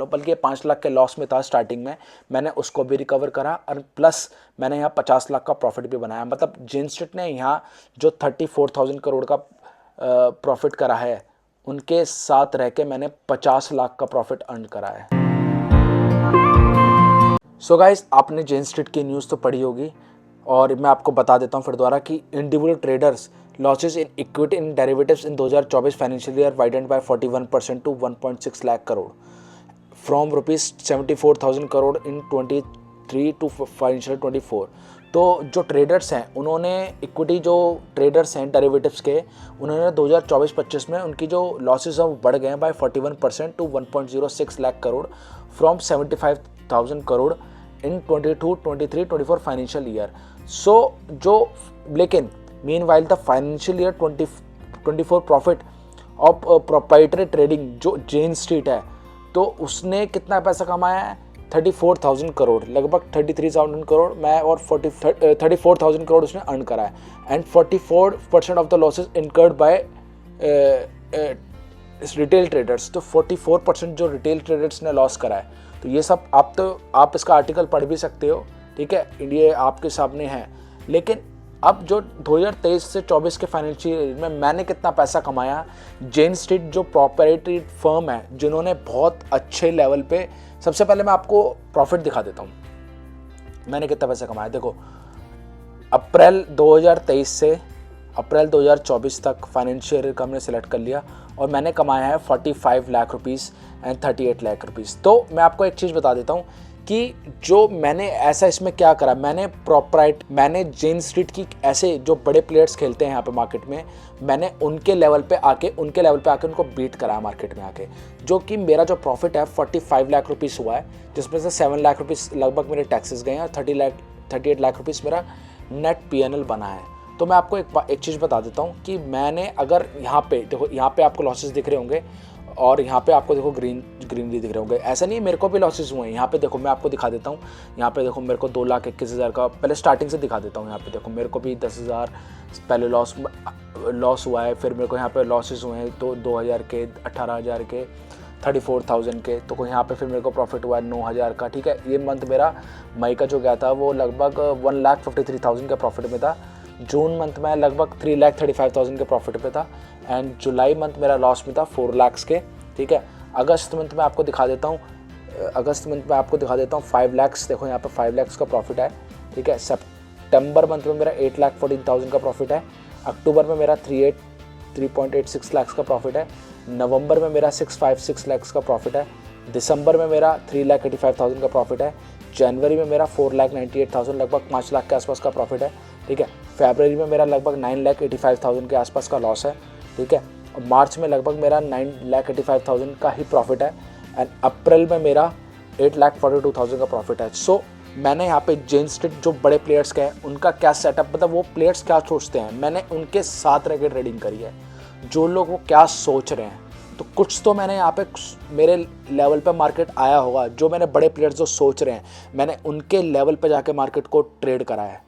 बल्कि 5 लाख के लॉस में था स्टार्टिंग में, मैंने उसको भी रिकवर करा और प्लस मैंने यहाँ 50 लाख का प्रॉफिट भी बनाया। मतलब जेन स्ट्रीट ने यहाँ जो 34,000 करोड़ का प्रॉफिट करा है, उनके साथ रह के मैंने 50 लाख का प्रॉफिट अर्न करा है। सो गाइस, आपने जेन स्ट्रीट की न्यूज़ तो पढ़ी होगी और मैं आपको बता देता हूँ फिर दोबारा कि individual traders losses in equity in derivatives in 2024 financial year widened by 41% to 1.6 lakh crore from ₹74,000 crore in 23 to financial 24। तो जो ट्रेडर्स हैं उन्होंने इक्विटी जो ट्रेडर्स हैं डेरिवेटिव्स के, उन्होंने 2024-25 में उनकी जो लॉसेस हैं वो बढ़ गए हैं by 41% to 1.06 lakh crore from 75,000 crore in 22, 23, 24 financial year. So जो लेकिन mean while the financial year 24 profit of proprietary trading जो जेन स्ट्रीट है, तो उसने कितना पैसा कमाया है 34,000 करोड़, लगभग 33,000 करोड़ मैं और 34,000 करोड़ उसने अर्न करा है। And 44% of the losses incurred by retail traders. तो 44% जो रिटेल ट्रेडर्स ने लॉस करा है। तो ये सब आप इसका आर्टिकल पढ़ भी सकते हो, ठीक है, इंडिया आपके सामने है। लेकिन अब जो 2023 से 24 के फाइनेंशियल ईयर में मैंने कितना पैसा कमाया, जेन स्ट्रीट जो प्रोप्राइटरी फर्म है जिन्होंने बहुत अच्छे लेवल पे, सबसे पहले मैं आपको प्रॉफिट दिखा देता हूँ मैंने कितना पैसा कमाया। देखो, अप्रैल 2023 से अप्रैल 2024 तक फाइनेंशियल ईयर का हमने सेलेक्ट कर लिया और मैंने कमाया है 45 lakh rupees and 38 lakh rupees. तो मैं आपको एक चीज़ बता देता हूँ कि जो मैंने ऐसा इसमें क्या करा, मैंने जेन स्ट्रीट की ऐसे जो बड़े प्लेयर्स खेलते हैं यहाँ पे मार्केट में, मैंने उनके लेवल पे आके उनको बीट करा मार्केट में आके, जो कि मेरा जो प्रॉफिट है 45 लाख रुपीज़ हुआ है, जिसमें से 7 लाख रुपीज़ लगभग मेरे टैक्सेस गए हैं और 38 लाख रुपीज़ मेरा नेट PNL बना है। तो मैं आपको एक चीज़ बता देता हूँ कि मैंने अगर यहाँ पे देखो, यहाँ पे आपको लॉसेस दिख रहे होंगे और यहाँ पे आपको देखो ग्रीनरी दिख रहे होंगे। ऐसा नहीं है, मेरे को भी लॉसेस हुए हैं। यहाँ पे देखो, मैं आपको दिखा देता हूँ। यहाँ पे देखो, मेरे को 2,21,000 का पहले स्टार्टिंग से दिखा देता हूँ। यहाँ पे देखो, मेरे को भी 10,000 पहले लॉस हुआ है, फिर मेरे को यहाँ पे लॉसेस हुए हैं 2,000 के, 18,000 के, 34,000 के। तो यहाँ पे फिर मेरे को प्रॉफिट हुआ है 9,000 का, ठीक है। ये मंथ मेरा मई का जो गया था वो लगभग 1,53,000 का प्रॉफिट में था। जून मंथ में लगभग 3,35,000 के प्रॉफिट पे था एंड जुलाई मंथ मेरा लॉस में था 4 लाख के, ठीक है। अगस्त मंथ में आपको दिखा देता हूँ 5 लाख। देखो यहाँ पे 5 लाख का प्रॉफिट है, ठीक है। सितंबर मंथ में मेरा 8,14,000 का प्रॉफिट है। अक्टूबर में मेरा 3.86 लाख का प्रॉफिट है। नवंबर में मेरा 656 लाख का प्रॉफिट है। दिसंबर में मेरा 3,85,000 का प्रॉफिट है। जनवरी में मेरा 4,98,000 लगभग 5 लाख के आसपास का प्रॉफिट है, ठीक है। फरवरी में मेरा लगभग 9,85,000 के आसपास का लॉस है, ठीक है। और मार्च में लगभग मेरा 9,85,000 का ही प्रॉफिट है एंड अप्रैल में मेरा 8,42,000 का प्रॉफिट है। सो मैंने यहाँ पे जेन स्ट्रीट जो बड़े प्लेयर्स के हैं उनका क्या सेटअप, मतलब वो प्लेयर्स क्या सोचते हैं, मैंने उनके साथ रह के ट्रेडिंग करी है। जो लोग वो क्या सोच रहे हैं, तो कुछ तो मैंने यहाँ पे मेरे लेवल पे मार्केट आया होगा। जो मैंने बड़े प्लेयर्स जो सोच रहे हैं, मैंने उनके लेवल पे जाके मार्केट को ट्रेड करा है।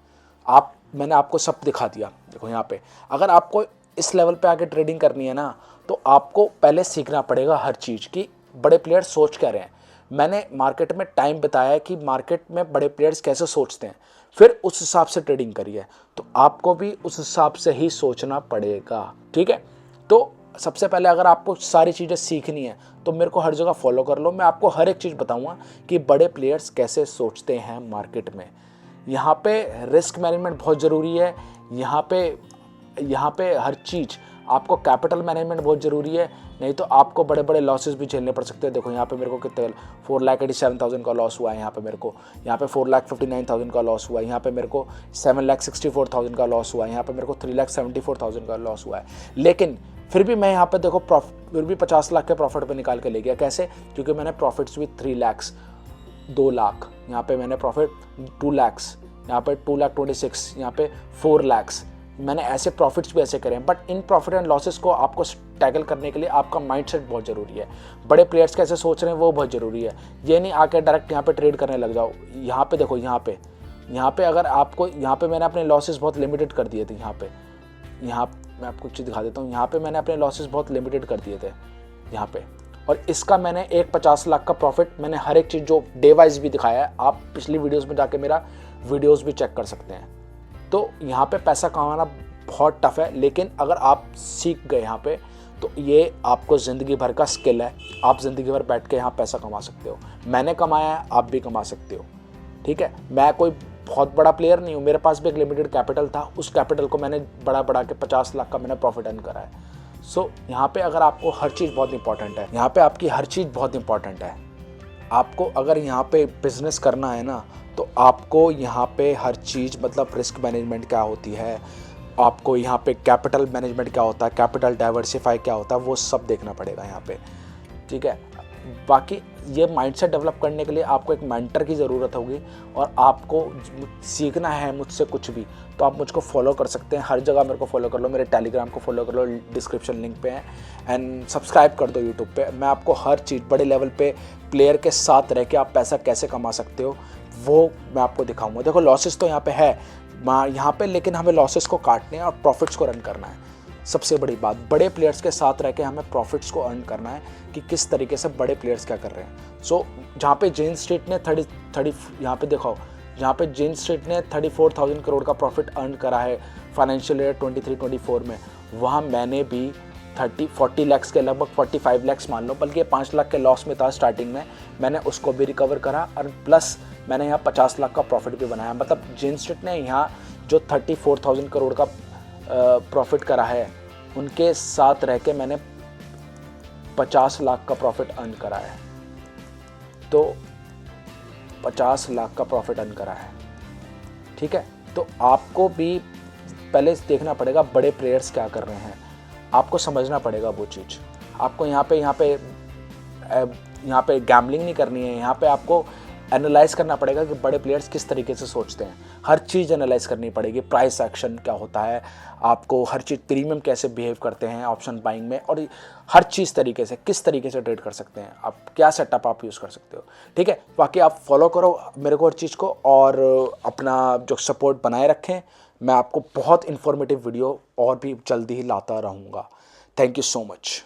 मैंने आपको सब दिखा दिया। देखो यहाँ पे, अगर आपको इस लेवल पे आके ट्रेडिंग करनी है ना, तो आपको पहले सीखना पड़ेगा हर चीज़ कि बड़े प्लेयर्स सोच क्या रहे हैं। मैंने मार्केट में टाइम बताया है कि मार्केट में बड़े प्लेयर्स कैसे सोचते हैं, फिर उस हिसाब से ट्रेडिंग करिए। तो आपको भी उस हिसाब से ही सोचना पड़ेगा, ठीक है। तो सबसे पहले अगर आपको सारी चीज़ें सीखनी है तो मेरे को हर जगह फॉलो कर लो। मैं आपको हर एक चीज़ बताऊंगा कि बड़े प्लेयर्स कैसे सोचते हैं मार्केट में। यहाँ पे रिस्क मैनेजमेंट बहुत ज़रूरी है। यहाँ पे हर चीज़, आपको कैपिटल मैनेजमेंट बहुत ज़रूरी है, नहीं तो आपको बड़े बड़े लॉसेस भी झेलने पड़ सकते हैं। देखो यहाँ पे मेरे को कितने 4,87,000 का लॉस हुआ है। यहाँ पे 4,59,000 का लॉस हुआ है। यहाँ पे मेरे को 7,64,000 का लॉस हुआ है। यहाँ पे मेरे को 3,74,000 का लॉस हुआ है। लेकिन फिर भी मैं यहाँ पे देखो फिर भी 50 लाख के प्रॉफिट पे निकाल के ले गया। कैसे? क्योंकि मैंने प्रॉफिट्स भी 3 लाख, 2 लाख, यहाँ पे मैंने प्रॉफिट 2 लाख, यहाँ पे 2,26,000, यहाँ पे 4 लाख। मैंने ऐसे प्रॉफिट्स भी ऐसे करे हैं। But in profit and losses को आपको टैकल करने के लिए आपका माइंडसेट बहुत ज़रूरी है। बड़े प्लेयर्स कैसे सोच रहे हैं वो बहुत ज़रूरी है। ये नहीं आके डायरेक्ट यहाँ पे ट्रेड करने लग जाओ। यहाँ पे देखो, यहाँ पे अगर आपको, यहाँ पे मैंने अपने लॉसेस बहुत लिमिटेड कर दिए थे। यहाँ मैं आपको चीज़ दिखा देता हूँ। यहाँ पे मैंने अपने लॉसेस बहुत लिमिटेड कर दिए थे यहाँ पे, और इसका मैंने एक 50 लाख का प्रॉफिट मैंने हर एक चीज़ जो डे वाइज भी दिखाया है, आप पिछली वीडियोस में जाके मेरा वीडियोस भी चेक कर सकते हैं। तो यहाँ पे पैसा कमाना बहुत टफ है, लेकिन अगर आप सीख गए यहाँ पे तो ये आपको ज़िंदगी भर का स्किल है। आप ज़िंदगी भर बैठ के यहाँ पैसा कमा सकते हो। मैंने कमाया है, आप भी कमा सकते हो। ठीक है, मैं कोई बहुत बड़ा प्लेयर नहीं हूँ, मेरे पास भी एक लिमिटेड कैपिटल था, उस कैपिटल को मैंने बढ़ा के 50 लाख का मैंने प्रॉफिट अर्न करा है। सो यहाँ पे अगर आपको हर चीज़ बहुत इंपॉर्टेंट है, यहाँ पे आपकी हर चीज़ बहुत इंपॉर्टेंट है। आपको अगर यहाँ पे बिजनेस करना है ना, तो आपको यहाँ पे हर चीज़, मतलब रिस्क मैनेजमेंट क्या होती है, आपको यहाँ पे कैपिटल मैनेजमेंट क्या होता है, कैपिटल डाइवर्सिफाई क्या होता है, वो सब देखना पड़ेगा यहाँ पे। ठीक है, बाकी ये माइंडसेट डेवलप करने के लिए आपको एक मेंटर की ज़रूरत होगी, और आपको सीखना है मुझसे कुछ भी तो आप मुझको फॉलो कर सकते हैं। हर जगह मेरे को फॉलो कर लो, मेरे टेलीग्राम को फॉलो कर लो, डिस्क्रिप्शन लिंक पे है, एंड सब्सक्राइब कर दो यूट्यूब पे। मैं आपको हर चीज़ बड़े लेवल पे प्लेयर के साथ रह के आप पैसा कैसे कमा सकते हो वो मैं आपको दिखाऊंगा। देखो लॉसेस तो यहाँ पे है यहाँ पे, लेकिन हमें लॉसेस को काटने हैं और प्रॉफिट्स को रन करना है। सबसे बड़ी बात, बड़े प्लेयर्स के साथ रह के हमें प्रॉफिट्स को अर्न करना है कि किस तरीके से बड़े प्लेयर्स क्या कर रहे हैं। सो जहाँ पे जेन स्ट्रीट ने 30 यहाँ पे देखो, जहाँ पे जेन स्ट्रीट ने 34,000 करोड़ का प्रॉफिट अर्न करा है फाइनेंशियल ईयर 23-24 में, वहाँ मैंने भी 40 लाख के लगभग 45 लाख मान लो, बल्कि 5 लाख के लॉस में था स्टार्टिंग में, मैंने उसको भी रिकवर करा, और प्लस मैंने यहाँ 50 लाख का प्रॉफिट भी बनाया। मतलब जेन स्ट्रीट ने यहाँ जो 34,000 करोड़ का प्रॉफिट करा है, उनके साथ रह के मैंने 50 लाख का प्रॉफिट अर्न करा है। तो 50 लाख का प्रॉफिट अर्न करा है। ठीक है, तो आपको भी पहले देखना पड़ेगा बड़े प्लेयर्स क्या कर रहे हैं, आपको समझना पड़ेगा वो चीज़। आपको यहाँ पे गैम्बलिंग नहीं करनी है, यहाँ पे आपको एनालाइज करना पड़ेगा कि बड़े प्लेयर्स किस तरीके से सोचते हैं। हर चीज़ एनालाइज करनी पड़ेगी, प्राइस एक्शन क्या होता है, आपको हर चीज़, प्रीमियम कैसे बिहेव करते हैं ऑप्शन बाइंग में, और हर चीज़ तरीके से किस तरीके से ट्रेड कर सकते हैं आप, क्या सेटअप आप यूज़ कर सकते हो। ठीक है, बाकी आप फॉलो करो मेरे को हर चीज़ को, और अपना जो सपोर्ट बनाए रखें। मैं आपको बहुत इन्फॉर्मेटिव वीडियो और भी जल्दी ही लाता रहूँगा। Thank you so much.